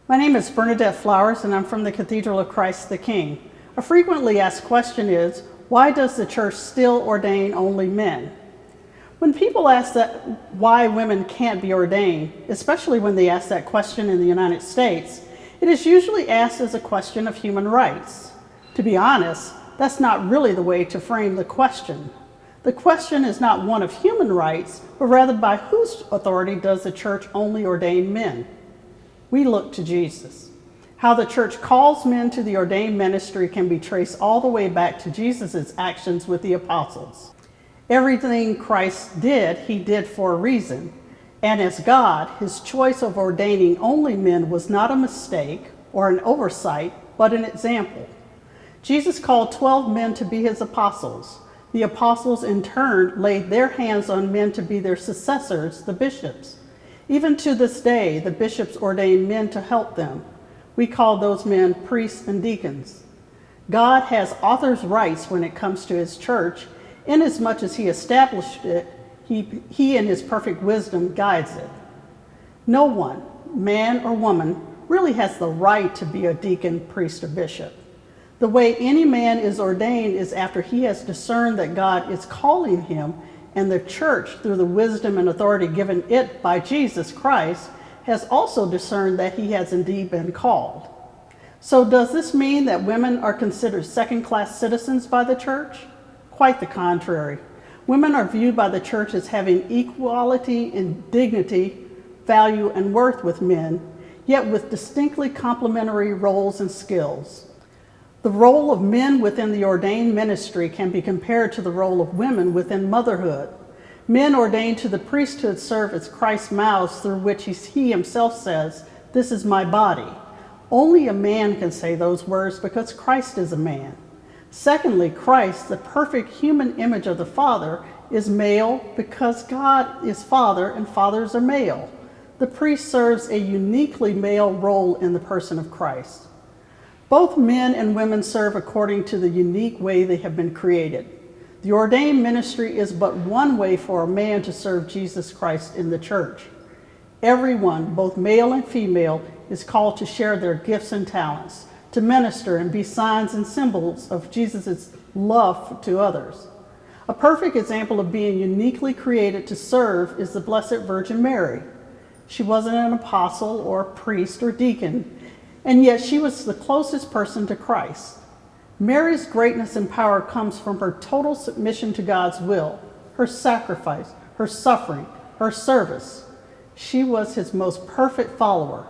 My name is Bernadette Flowers, and I'm from the Cathedral of Christ the King. A frequently asked question is, why does the church still ordain only men? When people ask that why women can't be ordained, especially when they ask that question in the United States, it is usually asked as a question of human rights. To be honest, that's not really the way to frame the question. The question is not one of human rights, but rather by whose authority does the church only ordain men? We look to Jesus. How the church calls men to the ordained ministry can be traced all the way back to Jesus' actions with the apostles. Everything Christ did, he did for a reason. And as God, his choice of ordaining only men was not a mistake or an oversight, but an example. Jesus called 12 men to be his apostles. The apostles in turn laid their hands on men to be their successors, the bishops. Even to this day, the bishops ordain men to help them. We call those men priests and deacons. God has author's rights when it comes to his church. Inasmuch as he established it, he in his perfect wisdom guides it. No one, man or woman, really has the right to be a deacon, priest, or bishop. The way any man is ordained is after he has discerned that God is calling him, and the church, through the wisdom and authority given it by Jesus Christ, has also discerned that he has indeed been called. So does this mean that women are considered second-class citizens by the church? Quite the contrary. Women are viewed by the church as having equality in dignity, value, and worth with men, yet with distinctly complementary roles and skills. The role of men within the ordained ministry can be compared to the role of women within motherhood. Men ordained to the priesthood serve as Christ's mouths through which he himself says, "This is my body." Only a man can say those words because Christ is a man. Secondly, Christ, the perfect human image of the Father, is male because God is Father and fathers are male. The priest serves a uniquely male role in the person of Christ. Both men and women serve according to the unique way they have been created. The ordained ministry is but one way for a man to serve Jesus Christ in the church. Everyone, both male and female, is called to share their gifts and talents, to minister and be signs and symbols of Jesus' love to others. A perfect example of being uniquely created to serve is the Blessed Virgin Mary. She wasn't an apostle or priest or deacon, and yet she was the closest person to Christ. Mary's greatness and power comes from her total submission to God's will, her sacrifice, her suffering, her service. She was his most perfect follower.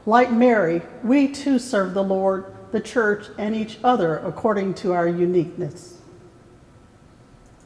Like Mary, we too serve the Lord, the church, and each other according to our uniqueness.